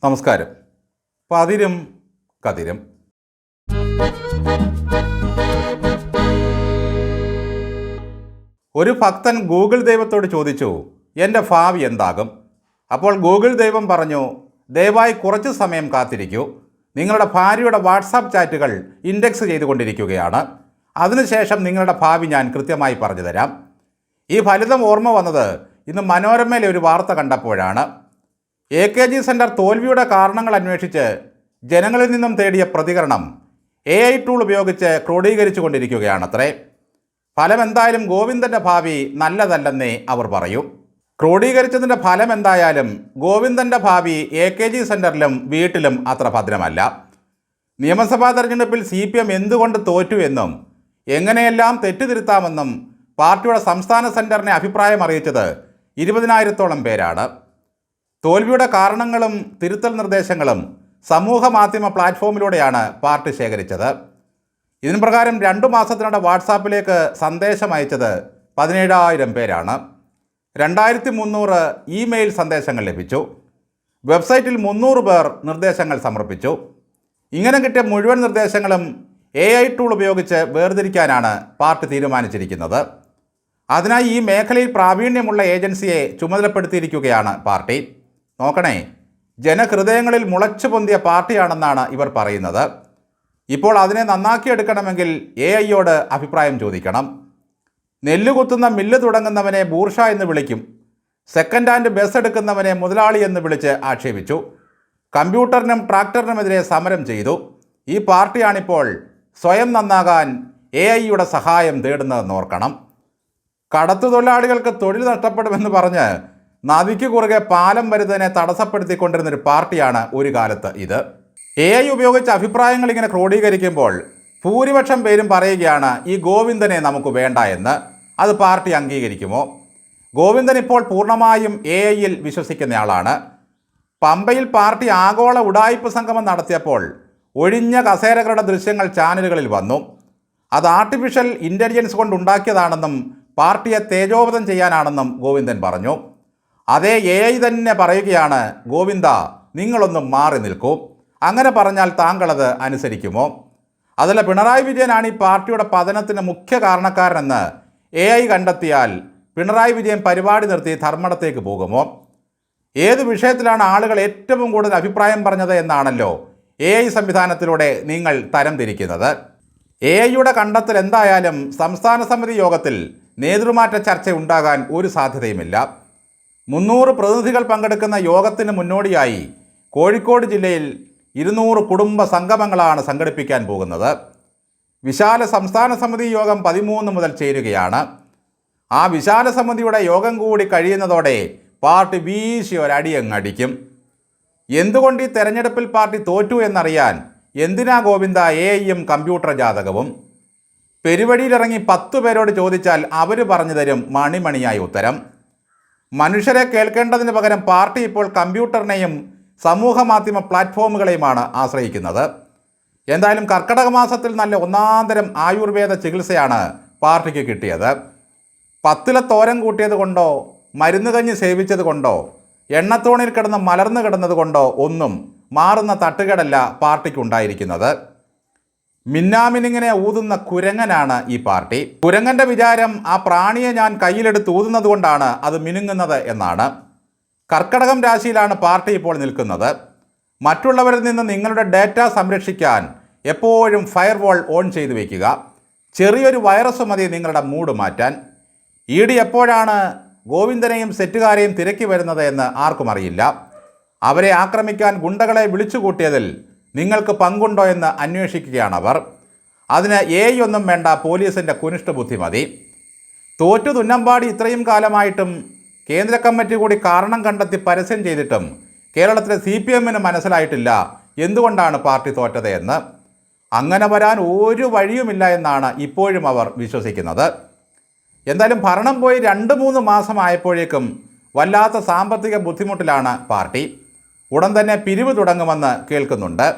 നമസ്കാരം. പതിരും കതിരും. ഒരു ഭക്തൻ ഗൂഗിൾ ദൈവത്തോട് ചോദിച്ചു, എൻ്റെ ഭാവി എന്താകും? അപ്പോൾ ഗൂഗിൾ ദൈവം പറഞ്ഞു, ദയവായി കുറച്ച് സമയം കാത്തിരിക്കൂ. നിങ്ങളുടെ ഭാര്യയുടെ വാട്സാപ്പ് ചാറ്റുകൾ ഇൻഡെക്സ് ചെയ്തുകൊണ്ടിരിക്കുകയാണ്. അതിനുശേഷം നിങ്ങളുടെ ഭാവി ഞാൻ കൃത്യമായി പറഞ്ഞു തരാം. ഈ ഫലിതം ഓർമ്മ വന്നത് ഇന്ന് മനോരമയിലെ ഒരു വാർത്ത കണ്ടപ്പോഴാണ്. AKG സെൻറ്റർ തോൽവിയുടെ കാരണങ്ങൾ അന്വേഷിച്ച് ജനങ്ങളിൽ നിന്നും തേടിയ പ്രതികരണം AI ടൂൾ ഉപയോഗിച്ച് ക്രോഡീകരിച്ചു കൊണ്ടിരിക്കുകയാണത്രേ. ഫലം എന്തായാലും ഗോവിന്ദൻ്റെ ഭാവി നല്ലതല്ലെന്നേ അവർ പറയൂ. ക്രോഡീകരിച്ചതിൻ്റെ ഫലം എന്തായാലും ഗോവിന്ദൻ്റെ ഭാവി AKG സെൻറ്ററിലും വീട്ടിലും അത്ര ഭദ്രമല്ല. നിയമസഭാ തെരഞ്ഞെടുപ്പിൽ CPM എന്തുകൊണ്ട് തോറ്റു എന്നും എങ്ങനെയെല്ലാം തെറ്റുതിരുത്താമെന്നും പാർട്ടിയുടെ സംസ്ഥാന സെൻറ്ററിനെ അഭിപ്രായം അറിയിച്ചത് 20,000-ഓളം പേരാണ്. തോൽവിയുടെ കാരണങ്ങളും തിരുത്തൽ നിർദ്ദേശങ്ങളും സമൂഹ മാധ്യമ പ്ലാറ്റ്ഫോമിലൂടെയാണ് പാർട്ടി ശേഖരിച്ചത്. ഇതിന് പ്രകാരം 2 മാസത്തിനിടെ വാട്സാപ്പിലേക്ക് സന്ദേശം അയച്ചത് 17,000 പേരാണ്. 2,300 ഇമെയിൽ സന്ദേശങ്ങൾ ലഭിച്ചു. വെബ്സൈറ്റിൽ 300 പേർ നിർദ്ദേശങ്ങൾ സമർപ്പിച്ചു. ഇങ്ങനെ കിട്ടിയ മുഴുവൻ നിർദ്ദേശങ്ങളും AI ടൂൾ ഉപയോഗിച്ച് വേർതിരിക്കാനാണ് പാർട്ടി തീരുമാനിച്ചിരിക്കുന്നത്. അതിനായി ഈ മേഖലയിൽ പ്രാവീണ്യമുള്ള ഏജൻസിയെ ചുമതലപ്പെടുത്തിയിരിക്കുകയാണ് പാർട്ടി. നോക്കണേ, ജനഹൃദയങ്ങളിൽ മുളച്ചു പൊന്തിയ പാർട്ടിയാണെന്നാണ് ഇവർ പറയുന്നത്. ഇപ്പോൾ അതിനെ നന്നാക്കിയെടുക്കണമെങ്കിൽ AIയോട് അഭിപ്രായം ചോദിക്കണം. നെല്ലുകുത്തുന്ന മില്ല് തുടങ്ങുന്നവനെ ബൂർഷ എന്ന് വിളിക്കും. സെക്കൻഡ് ഹാൻഡ് ബസ് എടുക്കുന്നവനെ മുതലാളി എന്ന് വിളിച്ച് ആക്ഷേപിച്ചു. കമ്പ്യൂട്ടറിനും ട്രാക്ടറിനുമെതിരെ സമരം ചെയ്തു. ഈ പാർട്ടിയാണിപ്പോൾ സ്വയം നന്നാകാൻ AIയുടെ സഹായം തേടുന്നതെന്ന് ഓർക്കണം. കടത്തുതൊഴിലാളികൾക്ക് തൊഴിൽ നഷ്ടപ്പെടുമെന്ന് പറഞ്ഞ് നദിക്ക് കുറുകെ പാലം വരുന്നതിനെ തടസ്സപ്പെടുത്തിക്കൊണ്ടിരുന്നൊരു പാർട്ടിയാണ് ഒരു കാലത്ത് ഇത്. AI ഉപയോഗിച്ച് അഭിപ്രായങ്ങൾ ഇങ്ങനെ ക്രോഡീകരിക്കുമ്പോൾ ഭൂരിപക്ഷം പേരും പറയുകയാണ്, ഈ ഗോവിന്ദനെ നമുക്ക് വേണ്ട എന്ന്. അത് പാർട്ടി അംഗീകരിക്കുമോ? ഗോവിന്ദൻ ഇപ്പോൾ പൂർണ്ണമായും AIയിൽ വിശ്വസിക്കുന്നയാളാണ്. പമ്പയിൽ പാർട്ടി ആഗോള ഉഡായിപ്പ് സംഗമം നടത്തിയപ്പോൾ ഒഴിഞ്ഞ കസേരകളുടെ ദൃശ്യങ്ങൾ ചാനലുകളിൽ വന്നു. അത് ആർട്ടിഫിഷ്യൽ ഇൻ്റലിജൻസ് കൊണ്ടുണ്ടാക്കിയതാണെന്നും പാർട്ടിയെ തേജോവധം ചെയ്യാനാണെന്നും ഗോവിന്ദൻ പറഞ്ഞു. അതേ AI തന്നെ പറയുകയാണ്, ഗോവിന്ദ നിങ്ങളൊന്നും മാറി നിൽക്കൂ. അങ്ങനെ പറഞ്ഞാൽ താങ്കളത് അനുസരിക്കുമോ? അതല്ല, പിണറായി വിജയനാണ് ഈ പാർട്ടിയുടെ പതനത്തിന് മുഖ്യ കാരണക്കാരനെന്ന് AI കണ്ടെത്തിയാൽ പിണറായി വിജയൻ പരിപാടി നിർത്തി ധർമ്മടത്തേക്ക് പോകുമോ? ഏത് വിഷയത്തിലാണ് ആളുകൾ ഏറ്റവും കൂടുതൽ അഭിപ്രായം പറഞ്ഞത് എന്നാണല്ലോ AI സംവിധാനത്തിലൂടെ നിങ്ങൾ തരംതിരിക്കുന്നത്. AIയുടെ കണ്ടെത്തൽ എന്തായാലും സംസ്ഥാന സമിതി യോഗത്തിൽ നേതൃമാറ്റ ചർച്ച ഉണ്ടാകാൻ ഒരു സാധ്യതയുമില്ല. 300 പ്രതിനിധികൾ പങ്കെടുക്കുന്ന യോഗത്തിന് മുന്നോടിയായി കോഴിക്കോട് ജില്ലയിൽ 200 കുടുംബ സംഗമങ്ങളാണ് സംഘടിപ്പിക്കാൻ പോകുന്നത്. വിശാല സംസ്ഥാന സമിതി യോഗം 13 മുതൽ ചേരുകയാണ്. ആ വിശാല സമിതിയുടെ യോഗം കൂടി കഴിയുന്നതോടെ പാർട്ടി വീശി ഒരടിയങ്ങടിക്കും. എന്തുകൊണ്ട് ഈ തെരഞ്ഞെടുപ്പിൽ പാർട്ടി തോറ്റു എന്നറിയാൻ എന്തിനാ ഗോവിന്ദ AIയും കമ്പ്യൂട്ടർ ജാതകവും? പെരുവഴിയിലിറങ്ങി 10 പേരോട് ചോദിച്ചാൽ അവർ പറഞ്ഞു തരും മണിമണിയായി ഉത്തരം. മനുഷ്യരെ കേൾക്കേണ്ടതിന് പകരം പാർട്ടി ഇപ്പോൾ കമ്പ്യൂട്ടറിനെയും സമൂഹ മാധ്യമ പ്ലാറ്റ്ഫോമുകളെയുമാണ് ആശ്രയിക്കുന്നത്. എന്തായാലും കർക്കിടക മാസത്തിൽ നല്ല ഒന്നാന്തരം ആയുർവേദ ചികിത്സയാണ് പാർട്ടിക്ക് കിട്ടിയത്. 10 തോരൻ കൂട്ടിയത് കൊണ്ടോ മരുന്ന് കഞ്ഞി സേവിച്ചത് കൊണ്ടോ എണ്ണത്തോണിൽ കിടന്ന് മലർന്നു കിടന്നത് കൊണ്ടോ ഒന്നും മാറുന്ന തട്ടുകടല്ല പാർട്ടിക്കുണ്ടായിരിക്കുന്നത്. മിന്നാമിനിങ്ങനെ ഊതുന്ന കുരങ്ങനാണ് ഈ പാർട്ടി. കുരങ്ങൻ്റെ വിചാരം ആ പ്രാണിയെ ഞാൻ കയ്യിലെടുത്ത് ഊതുന്നത് കൊണ്ടാണ് അത് മിനുങ്ങുന്നത് എന്നാണ്. കർക്കടകം രാശിയിലാണ് പാർട്ടി ഇപ്പോൾ നിൽക്കുന്നത്. മറ്റുള്ളവരിൽ നിന്ന് നിങ്ങളുടെ ഡാറ്റ സംരക്ഷിക്കാൻ എപ്പോഴും ഫയർവാൾ ഓൺ ചെയ്തു വയ്ക്കുക. ചെറിയൊരു വൈറസ് മതി നിങ്ങളുടെ മൂഡ് മാറ്റാൻ. ED എപ്പോഴാണ് ഗോവിന്ദനെയും സെറ്റുകാരെയും തിരക്കി വരുന്നത് എന്ന് ആർക്കും അറിയില്ല. അവരെ ആക്രമിക്കാൻ ഗുണ്ടകളെ വിളിച്ചുകൂട്ടിയതിൽ നിങ്ങൾക്ക് പങ്കുണ്ടോ എന്ന് അന്വേഷിക്കുകയാണവർ. അതിന് AI ഒന്നും വേണ്ട, പോലീസിൻ്റെ കുനിഷ്ഠ ബുദ്ധി മതി. തോറ്റു തുന്നമ്പാടി ഇത്രയും കാലമായിട്ടും കേന്ദ്ര കമ്മിറ്റി കൂടി കാരണം കണ്ടെത്തി പരസ്യം ചെയ്തിട്ടും കേരളത്തിലെ CPMന് മനസ്സിലായിട്ടില്ല എന്തുകൊണ്ടാണ് പാർട്ടി തോറ്റത് എന്ന്. അങ്ങനെ വരാൻ ഒരു വഴിയുമില്ല എന്നാണ് ഇപ്പോഴും അവർ വിശ്വസിക്കുന്നത്. എന്തായാലും ഭരണം പോയി 2-3 മാസമായപ്പോഴേക്കും വല്ലാത്ത സാമ്പത്തിക ബുദ്ധിമുട്ടിലാണ് പാർട്ടി. ഉടൻ തന്നെ പിരിവ് തുടങ്ങുമെന്ന് കേൾക്കുന്നുണ്ട്.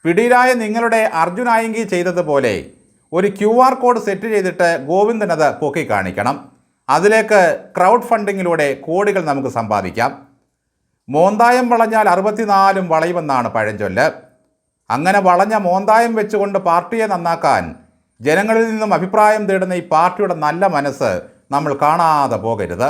പിടിയിലായ നിങ്ങളുടെ അർജുൻ ആയങ്കി ചെയ്തതുപോലെ ഒരു QR കോഡ് സെറ്റ് ചെയ്തിട്ട് ഗോവിന്ദനത് പൊക്കി കാണിക്കണം. അതിലേക്ക് ക്രൗഡ് ഫണ്ടിങ്ങിലൂടെ കോടികൾ നമുക്ക് സമ്പാദിക്കാം. മോന്തായം വളഞ്ഞാൽ 64 വളയുമെന്നാണ് പഴഞ്ചൊല്ല്. അങ്ങനെ വളഞ്ഞ മോന്തായം വെച്ചുകൊണ്ട് പാർട്ടിയെ നന്നാക്കാൻ ജനങ്ങളിൽ നിന്നും അഭിപ്രായം തേടുന്ന ഈ പാർട്ടിയുടെ നല്ല മനസ്സ് നമ്മൾ കാണാതെ പോകരുത്.